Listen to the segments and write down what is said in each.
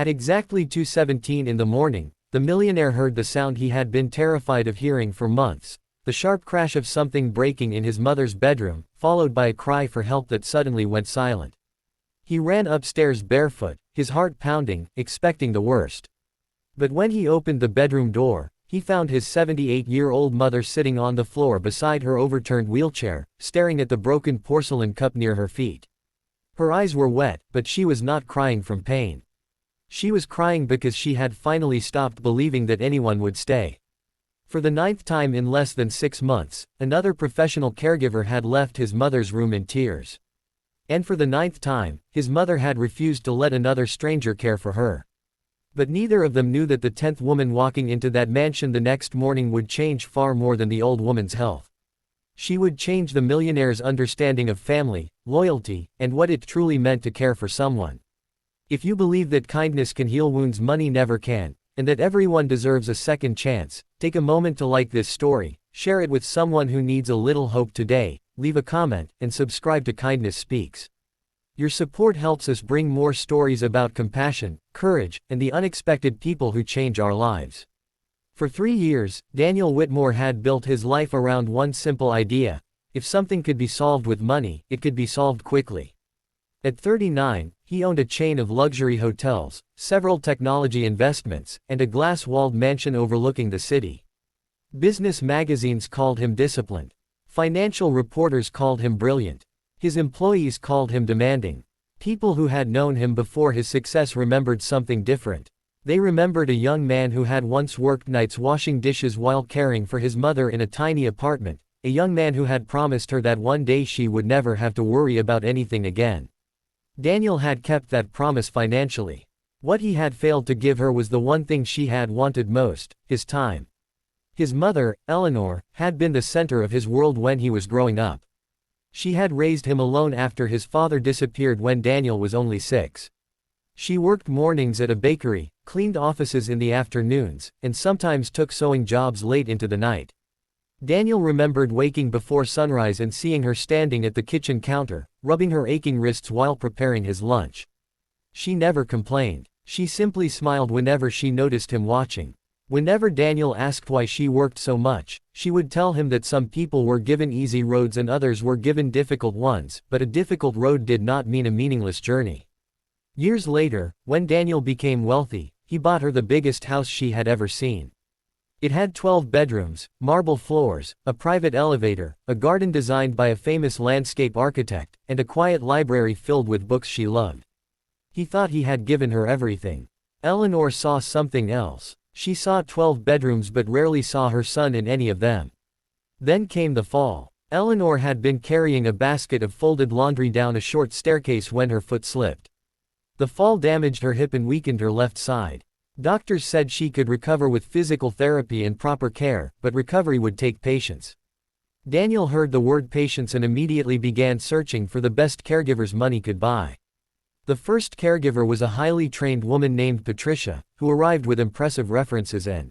At exactly 2:17 in the morning, the millionaire heard the sound he had been terrified of hearing for months, the sharp crash of something breaking in his mother's bedroom, followed by a cry for help that suddenly went silent. He ran upstairs barefoot, his heart pounding, expecting the worst. But when he opened the bedroom door, he found his 78-year-old mother sitting on the floor beside her overturned wheelchair, staring at the broken porcelain cup near her feet. Her eyes were wet, but she was not crying from pain. She was crying because she had finally stopped believing that anyone would stay. For the 9th time in less than 6 months, another professional caregiver had left his mother's room in tears. And for the 9th time, his mother had refused to let another stranger care for her. But neither of them knew that the 10th woman walking into that mansion the next morning would change far more than the old woman's health. She would change the millionaire's understanding of family, loyalty, and what it truly meant to care for someone. If you believe that kindness can heal wounds money never can, and that everyone deserves a second chance, take a moment to like this story, share it with someone who needs a little hope today, leave a comment, and subscribe to Kindness Speaks. Your support helps us bring more stories about compassion, courage, and the unexpected people who change our lives. For 3 years, Daniel Whitmore had built his life around one simple idea: if something could be solved with money, it could be solved quickly. At 39, he owned a chain of luxury hotels, several technology investments, and a glass-walled mansion overlooking the city. Business magazines called him disciplined. Financial reporters called him brilliant. His employees called him demanding. People who had known him before his success remembered something different. They remembered a young man who had once worked nights washing dishes while caring for his mother in a tiny apartment, a young man who had promised her that one day she would never have to worry about anything again. Daniel had kept that promise financially. What he had failed to give her was the one thing she had wanted most: his time. His mother, Eleanor, had been the center of his world when he was growing up. She had raised him alone after his father disappeared when Daniel was only 6. She worked mornings at a bakery, cleaned offices in the afternoons, and sometimes took sewing jobs late into the night. Daniel remembered waking before sunrise and seeing her standing at the kitchen counter, rubbing her aching wrists while preparing his lunch. She never complained. She simply smiled whenever she noticed him watching. Whenever Daniel asked why she worked so much, she would tell him that some people were given easy roads and others were given difficult ones, but a difficult road did not mean a meaningless journey. Years later, when Daniel became wealthy, he bought her the biggest house she had ever seen. It had 12 bedrooms, marble floors, a private elevator, a garden designed by a famous landscape architect, and a quiet library filled with books she loved. He thought he had given her everything. Eleanor saw something else. She saw 12 bedrooms but rarely saw her son in any of them. Then came the fall. Eleanor had been carrying a basket of folded laundry down a short staircase when her foot slipped. The fall damaged her hip and weakened her left side. Doctors said she could recover with physical therapy and proper care, but recovery would take patience. Daniel heard the word patience and immediately began searching for the best caregivers money could buy. The first caregiver was a highly trained woman named Patricia, who arrived with impressive references and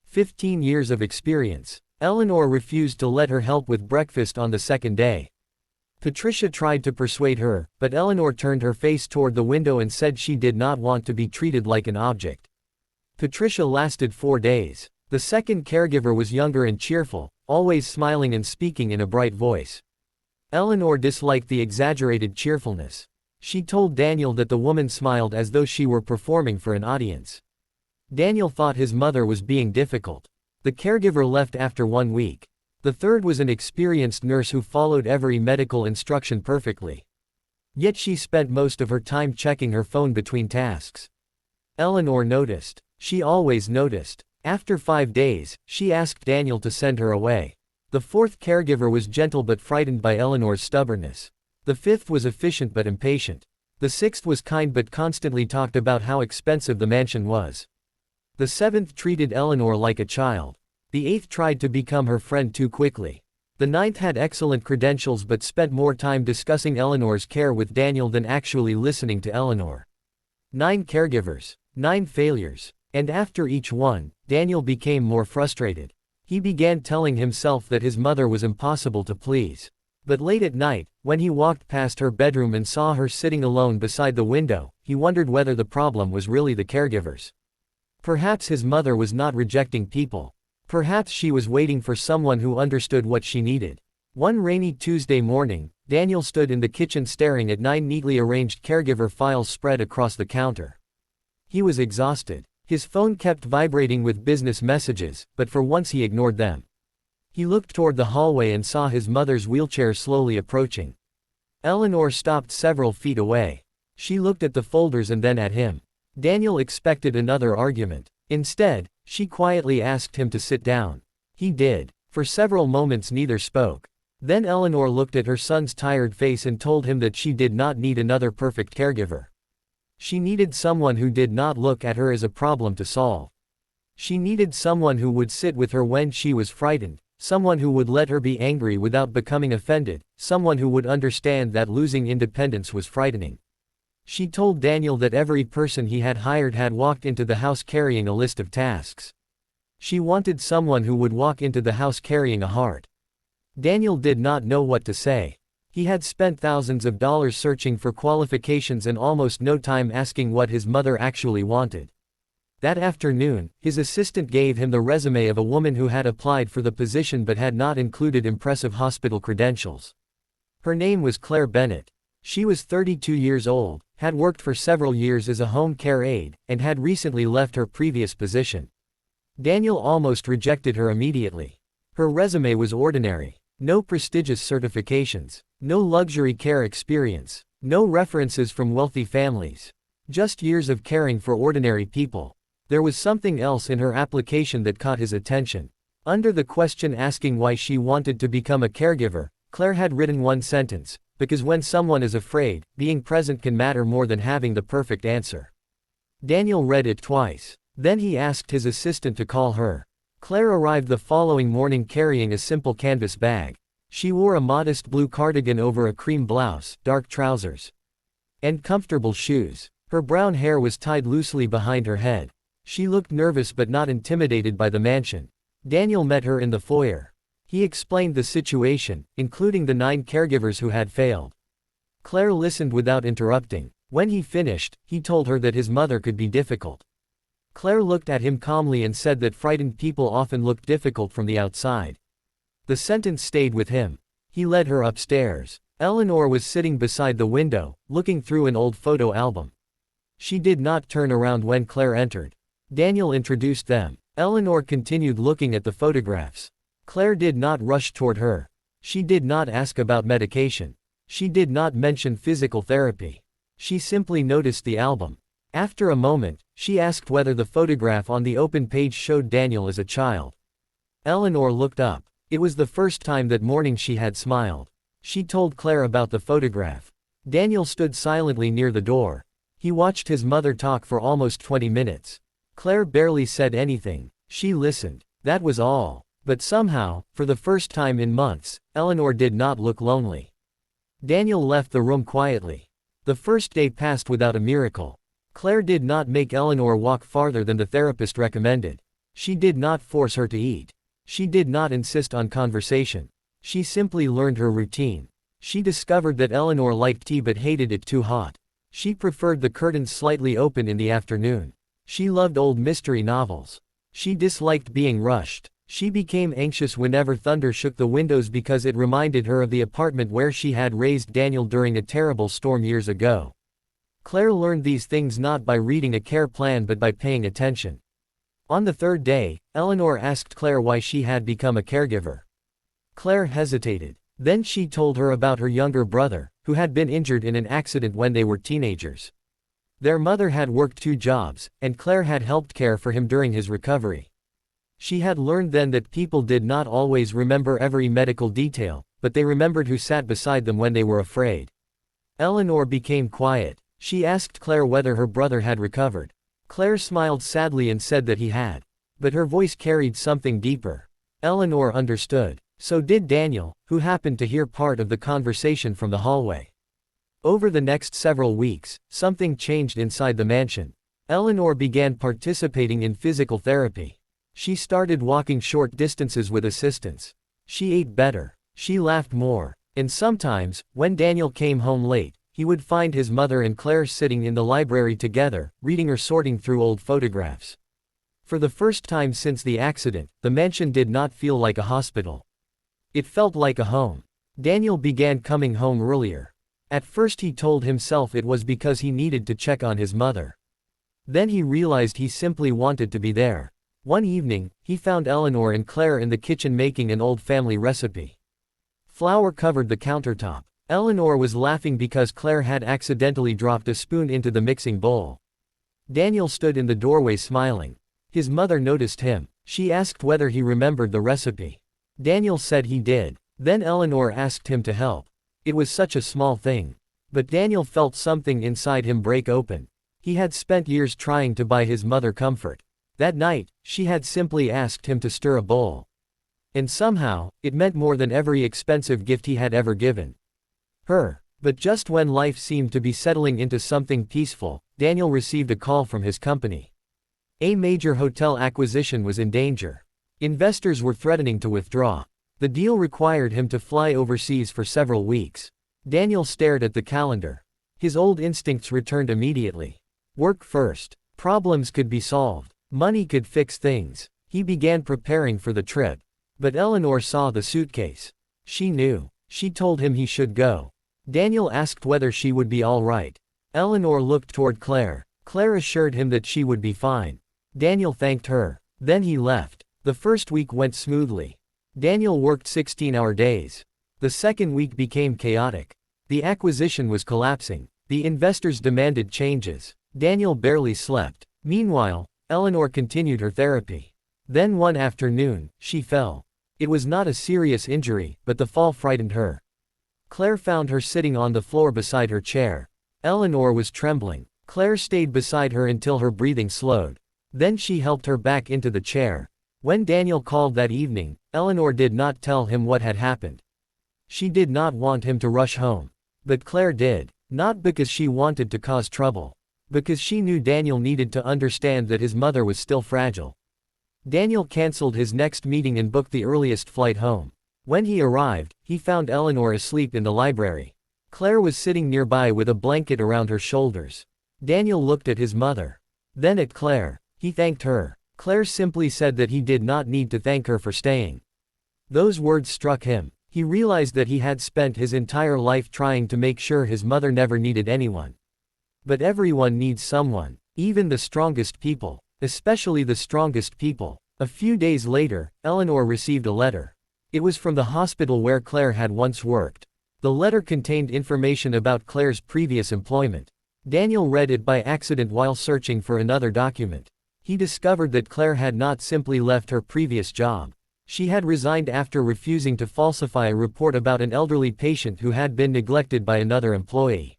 15 years of experience. Eleanor refused to let her help with breakfast on the second day. Patricia tried to persuade her, but Eleanor turned her face toward the window and said she did not want to be treated like an object. Patricia lasted 4 days. The second caregiver was younger and cheerful, always smiling and speaking in a bright voice. Eleanor disliked the exaggerated cheerfulness. She told Daniel that the woman smiled as though she were performing for an audience. Daniel thought his mother was being difficult. The caregiver left after 1 week. The third was an experienced nurse who followed every medical instruction perfectly. Yet she spent most of her time checking her phone between tasks. Eleanor noticed. She always noticed. After 5 days, she asked Daniel to send her away. The fourth caregiver was gentle but frightened by Eleanor's stubbornness. The fifth was efficient but impatient. The sixth was kind but constantly talked about how expensive the mansion was. The seventh treated Eleanor like a child. The eighth tried to become her friend too quickly. The ninth had excellent credentials but spent more time discussing Eleanor's care with Daniel than actually listening to Eleanor. 9 caregivers. 9 failures. And after each one, Daniel became more frustrated. He began telling himself that his mother was impossible to please. But late at night, when he walked past her bedroom and saw her sitting alone beside the window, he wondered whether the problem was really the caregivers. Perhaps his mother was not rejecting people. Perhaps she was waiting for someone who understood what she needed. One rainy Tuesday morning, Daniel stood in the kitchen staring at 9 neatly arranged caregiver files spread across the counter. He was exhausted. His phone kept vibrating with business messages, but for once he ignored them. He looked toward the hallway and saw his mother's wheelchair slowly approaching. Eleanor stopped several feet away. She looked at the folders and then at him. Daniel expected another argument. Instead, she quietly asked him to sit down. He did. For several moments neither spoke. Then Eleanor looked at her son's tired face and told him that she did not need another perfect caregiver. She needed someone who did not look at her as a problem to solve. She needed someone who would sit with her when she was frightened, someone who would let her be angry without becoming offended, someone who would understand that losing independence was frightening. She told Daniel that every person he had hired had walked into the house carrying a list of tasks. She wanted someone who would walk into the house carrying a heart. Daniel did not know what to say. He had spent thousands of dollars searching for qualifications and almost no time asking what his mother actually wanted. That afternoon, his assistant gave him the resume of a woman who had applied for the position but had not included impressive hospital credentials. Her name was Claire Bennett. She was 32 years old, had worked for several years as a home care aide, and had recently left her previous position. Daniel almost rejected her immediately. Her resume was ordinary. No prestigious certifications. No luxury care experience. No references from wealthy families. Just years of caring for ordinary people. There was something else in her application that caught his attention. Under the question asking why she wanted to become a caregiver, Claire had written one sentence: because when someone is afraid, being present can matter more than having the perfect answer. Daniel read it twice. Then he asked his assistant to call her. Claire arrived the following morning carrying a simple canvas bag. She wore a modest blue cardigan over a cream blouse, dark trousers, and comfortable shoes. Her brown hair was tied loosely behind her head. She looked nervous but not intimidated by the mansion. Daniel met her in the foyer. He explained the situation, including the 9 caregivers who had failed. Claire listened without interrupting. When he finished, he told her that his mother could be difficult. Claire looked at him calmly and said that frightened people often look difficult from the outside. The sentence stayed with him. He led her upstairs. Eleanor was sitting beside the window, looking through an old photo album. She did not turn around when Claire entered. Daniel introduced them. Eleanor continued looking at the photographs. Claire did not rush toward her. She did not ask about medication. She did not mention physical therapy. She simply noticed the album. After a moment, she asked whether the photograph on the open page showed Daniel as a child. Eleanor looked up. It was the first time that morning she had smiled. She told Claire about the photograph. Daniel stood silently near the door. He watched his mother talk for almost 20 minutes. Claire barely said anything. She listened. That was all. But somehow, for the first time in months, Eleanor did not look lonely. Daniel left the room quietly. The first day passed without a miracle. Claire did not make Eleanor walk farther than the therapist recommended. She did not force her to eat. She did not insist on conversation. She simply learned her routine. She discovered that Eleanor liked tea but hated it too hot. She preferred the curtains slightly open in the afternoon. She loved old mystery novels. She disliked being rushed. She became anxious whenever thunder shook the windows because it reminded her of the apartment where she had raised Daniel during a terrible storm years ago. Claire learned these things not by reading a care plan but by paying attention. On the third day, Eleanor asked Claire why she had become a caregiver. Claire hesitated. Then she told her about her younger brother, who had been injured in an accident when they were teenagers. Their mother had worked 2 jobs, and Claire had helped care for him during his recovery. She had learned then that people did not always remember every medical detail, but they remembered who sat beside them when they were afraid. Eleanor became quiet. She asked Claire whether her brother had recovered. Claire smiled sadly and said that he had. But her voice carried something deeper. Eleanor understood. So did Daniel, who happened to hear part of the conversation from the hallway. Over the next several weeks, something changed inside the mansion. Eleanor began participating in physical therapy. She started walking short distances with assistance. She ate better. She laughed more. And sometimes, when Daniel came home late, he would find his mother and Claire sitting in the library together, reading or sorting through old photographs. For the first time since the accident, the mansion did not feel like a hospital. It felt like a home. Daniel began coming home earlier. At first he told himself it was because he needed to check on his mother. Then he realized he simply wanted to be there. One evening, he found Eleanor and Claire in the kitchen making an old family recipe. Flour covered the countertop. Eleanor was laughing because Claire had accidentally dropped a spoon into the mixing bowl. Daniel stood in the doorway smiling. His mother noticed him. She asked whether he remembered the recipe. Daniel said he did. Then Eleanor asked him to help. It was such a small thing. But Daniel felt something inside him break open. He had spent years trying to buy his mother comfort. That night, she had simply asked him to stir a bowl. And somehow, it meant more than every expensive gift he had ever given her. But just when life seemed to be settling into something peaceful, Daniel received a call from his company. A major hotel acquisition was in danger. Investors were threatening to withdraw. The deal required him to fly overseas for several weeks. Daniel stared at the calendar. His old instincts returned immediately. Work first. Problems could be solved. Money could fix things. He began preparing for the trip. But Eleanor saw the suitcase. She knew. She told him he should go. Daniel asked whether she would be all right. Eleanor looked toward Claire. Claire assured him that she would be fine. Daniel thanked her. Then he left. The first week went smoothly. Daniel worked 16-hour days. The second week became chaotic. The acquisition was collapsing. The investors demanded changes. Daniel barely slept. Meanwhile, Eleanor continued her therapy. Then one afternoon, she fell. It was not a serious injury, but the fall frightened her. Claire found her sitting on the floor beside her chair. Eleanor was trembling. Claire stayed beside her until her breathing slowed. Then she helped her back into the chair. When Daniel called that evening, Eleanor did not tell him what had happened. She did not want him to rush home. But Claire did. Not because she wanted to cause trouble. Because she knew Daniel needed to understand that his mother was still fragile. Daniel canceled his next meeting and booked the earliest flight home. When he arrived, he found Eleanor asleep in the library. Claire was sitting nearby with a blanket around her shoulders. Daniel looked at his mother. Then at Claire. He thanked her. Claire simply said that he did not need to thank her for staying. Those words struck him. He realized that he had spent his entire life trying to make sure his mother never needed anyone. But everyone needs someone. Even the strongest people. Especially the strongest people. A few days later, Eleanor received a letter. It was from the hospital where Claire had once worked. The letter contained information about Claire's previous employment. Daniel read it by accident while searching for another document. He discovered that Claire had not simply left her previous job. She had resigned after refusing to falsify a report about an elderly patient who had been neglected by another employee.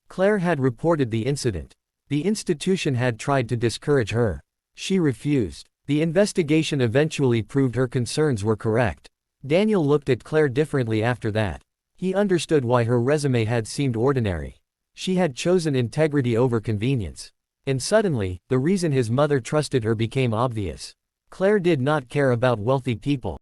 Claire had reported the incident. The institution had tried to discourage her. She refused. The investigation eventually proved her concerns were correct. Daniel looked at Claire differently after that. He understood why her resume had seemed ordinary. She had chosen integrity over convenience. And suddenly, the reason his mother trusted her became obvious. Claire did not care about wealthy people.